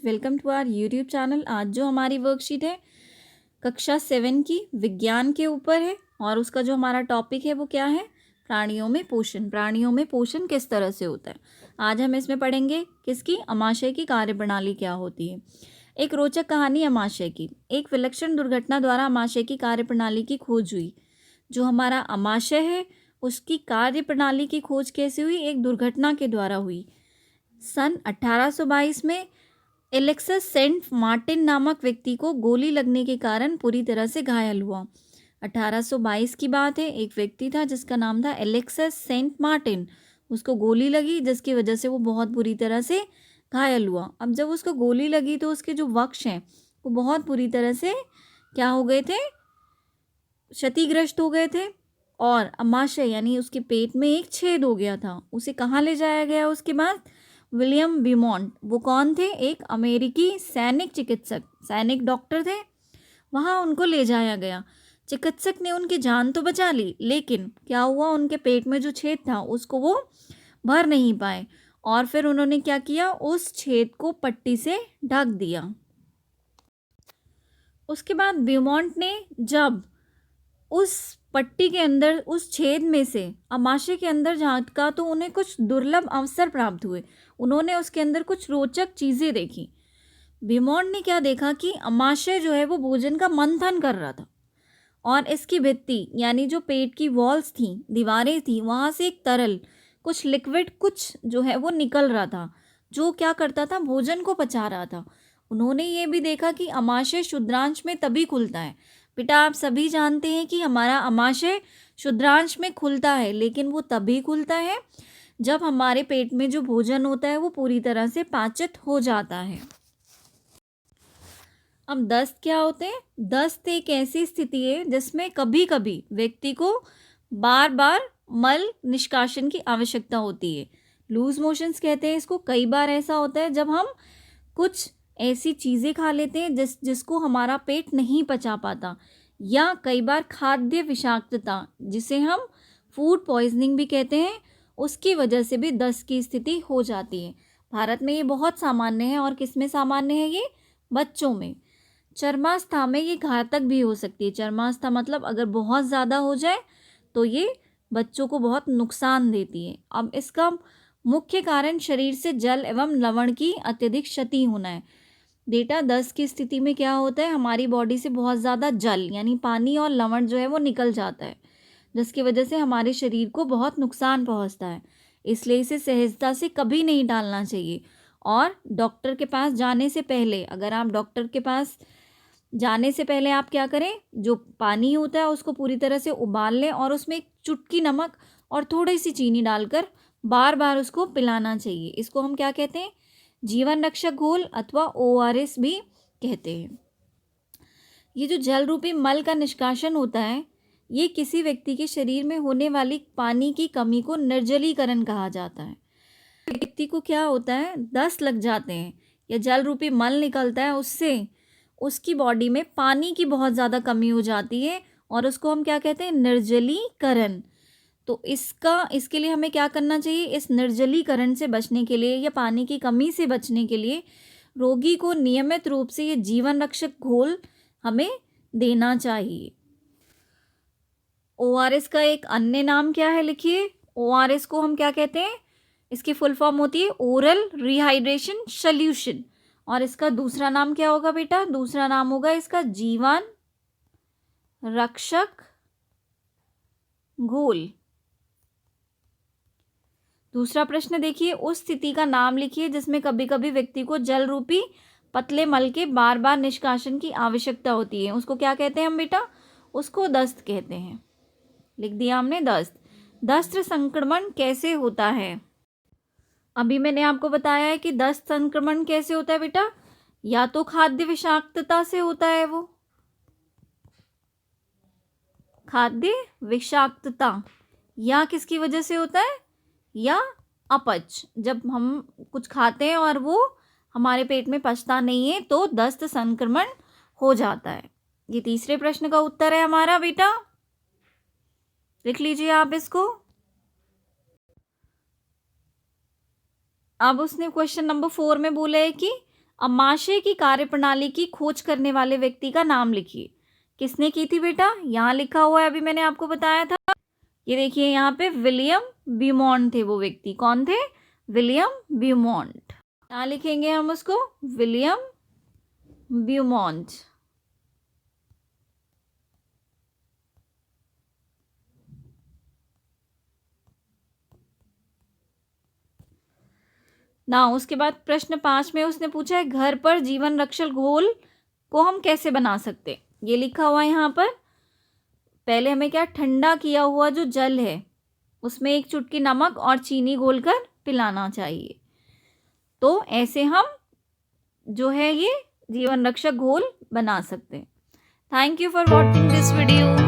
Welcome to our YouTube channel. आज जो हमारी वर्कशीट है कक्षा 7 की विज्ञान के ऊपर है और उसका जो हमारा टॉपिक है वो क्या है, प्राणियों में पोषण। प्राणियों में पोषण किस तरह से होता है, आज हम इसमें पढ़ेंगे। किसकी? अमाशय की कार्यप्रणाली क्या होती है। एक रोचक कहानी अमाशय की। एक विलक्षण दुर्घटना द्वारा अमाशय की कार्यप्रणाली की खोज हुई। जो हमारा अमाशय है उसकी कार्यप्रणाली की खोज कैसे हुई? एक दुर्घटना के द्वारा हुई। सन 1822 में एलेक्सस सेंट मार्टिन नामक व्यक्ति को गोली लगने के कारण पूरी तरह से घायल हुआ। 1822 की बात है। एक व्यक्ति था जिसका नाम था एलेक्सस सेंट मार्टिन। उसको गोली लगी जिसकी वजह से वो बहुत बुरी तरह से घायल हुआ। अब जब उसको गोली लगी तो उसके जो वक्ष हैं वो बहुत बुरी तरह से क्या हो गए थे, क्षतिग्रस्त हो गए थे। और अमाशय यानी उसके पेट में एक छेद हो गया था। उसे कहाँ ले जाया गया उसके बाद? विलियम बीमॉन्ट, वो कौन थे? एक अमेरिकी सैनिक चिकित्सक, सैनिक डॉक्टर थे। वहाँ उनको ले जाया गया। चिकित्सक ने उनकी जान तो बचा ली, लेकिन क्या हुआ, उनके पेट में जो छेद था उसको वो भर नहीं पाए। और फिर उन्होंने क्या किया, उस छेद को पट्टी से ढक दिया। उसके बाद बीमॉन्ट ने जब उस पट्टी के अंदर उस छेद में से अमाशय के अंदर झांका तो उन्हें कुछ दुर्लभ अवसर प्राप्त हुए। उन्होंने उसके अंदर कुछ रोचक चीज़ें देखी। बीमॉन्ट ने क्या देखा कि अमाशय जो है वो भोजन का मंथन कर रहा था और इसकी भित्ति यानी जो पेट की वॉल्स थी, दीवारें थी, वहाँ से एक तरल, कुछ लिक्विड, कुछ जो है वो निकल रहा था, जो क्या करता था, भोजन को पचा रहा था। उन्होंने ये भी देखा कि अमाशय शुद्रांश में तभी खुलता है। बेटा आप सभी जानते हैं कि हमारा अमाशय शुद्रांश में खुलता है, लेकिन वो तभी खुलता है जब हमारे पेट में जो भोजन होता है वो पूरी तरह से पाचित हो जाता है। अब दस्त क्या होते हैं? दस्त एक ऐसी स्थिति है जिसमें कभी कभी व्यक्ति को बार बार मल निष्कासन की आवश्यकता होती है। लूज मोशंस कहते हैं इसको। कई बार ऐसा होता है जब हम कुछ ऐसी चीज़ें खा लेते हैं जिसको हमारा पेट नहीं पचा पाता, या कई बार खाद्य विषाक्तता जिसे हम फूड पॉइजनिंग भी कहते हैं, उसकी वजह से भी दस्त की स्थिति हो जाती है। भारत में ये बहुत सामान्य है। और किस में सामान्य है ये? बच्चों में। चर्मास्था में ये घातक भी हो सकती है। चर्मास्था मतलब अगर बहुत ज़्यादा हो जाए तो ये बच्चों को बहुत नुकसान देती है। अब इसका मुख्य कारण शरीर से जल एवं लवण की अत्यधिक क्षति होना है। बेटा दस्त की स्थिति में क्या होता है, हमारी बॉडी से बहुत ज़्यादा जल यानी पानी और लवण जो है वो निकल जाता है, जिसकी वजह से हमारे शरीर को बहुत नुकसान पहुंचता है। इसलिए इसे सहजता से कभी नहीं टालना चाहिए। और डॉक्टर के पास जाने से पहले, अगर आप डॉक्टर के पास जाने से पहले आप क्या करें, जो पानी होता है उसको पूरी तरह से उबाल लें और उसमें एक चुटकी नमक और थोड़ी सी चीनी डालकर बार बार उसको पिलाना चाहिए। इसको हम क्या कहते हैं? जीवन रक्षक घोल अथवा ORS भी कहते हैं। ये जो जल रूपी मल का निष्कासन होता है, ये किसी व्यक्ति के शरीर में होने वाली पानी की कमी को निर्जलीकरण कहा जाता है। व्यक्ति को क्या होता है, दस्त लग जाते हैं या जल रूपी मल निकलता है, उससे उसकी बॉडी में पानी की बहुत ज़्यादा कमी हो जाती है और उसको हम क्या कहते हैं? निर्जलीकरण। तो इसके लिए हमें क्या करना चाहिए? इस निर्जलीकरण से बचने के लिए या पानी की कमी से बचने के लिए रोगी को नियमित रूप से ये जीवन रक्षक घोल हमें देना चाहिए। ORS का एक अन्य नाम क्या है, लिखिए। ORS को हम क्या कहते हैं? इसकी फुल फॉर्म होती है ओरल रिहाइड्रेशन सॉल्यूशन। और इसका दूसरा नाम क्या होगा बेटा? दूसरा नाम होगा इसका जीवन रक्षक घोल। दूसरा प्रश्न देखिए, उस स्थिति का नाम लिखिए जिसमें कभी कभी व्यक्ति को जल रूपी पतले मल के बार बार निष्कासन की आवश्यकता होती है। उसको क्या कहते हैं हम बेटा? उसको दस्त कहते हैं। लिख दिया हमने दस्त। दस्त संक्रमण कैसे होता है? अभी मैंने आपको बताया है कि दस्त संक्रमण कैसे होता है बेटा? या तो खाद्य विषाक्तता से होता है, वो खाद्य विषाक्तता, या किसकी वजह से होता है? या अपच, जब हम कुछ खाते हैं और वो हमारे पेट में पचता नहीं है तो दस्त संक्रमण हो जाता है। ये तीसरे प्रश्न का उत्तर है हमारा बेटा, लिख लीजिए आप इसको। अब उसने क्वेश्चन नंबर 4 में बोला है कि अमाशय की कार्यप्रणाली की खोज करने वाले व्यक्ति का नाम लिखिए। किसने की थी बेटा? यहाँ लिखा हुआ है, अभी मैंने आपको बताया था। ये देखिए यहाँ पे विलियम ब्यूमॉन्ट थे वो व्यक्ति। कौन थे? विलियम ब्यूमॉन्ट। क्या लिखेंगे हम उसको? विलियम ब्यूमॉन्ट। ना उसके बाद प्रश्न 5 में उसने पूछा है घर पर जीवन रक्षक घोल को हम कैसे बना सकते। ये लिखा हुआ है यहाँ पर। पहले हमें क्या, ठंडा किया हुआ जो जल है उसमें 1 चुटकी नमक और चीनी घोलकर पिलाना चाहिए। तो ऐसे हम जो है ये जीवन रक्षक घोल बना सकते हैं। Thank you for watching this video.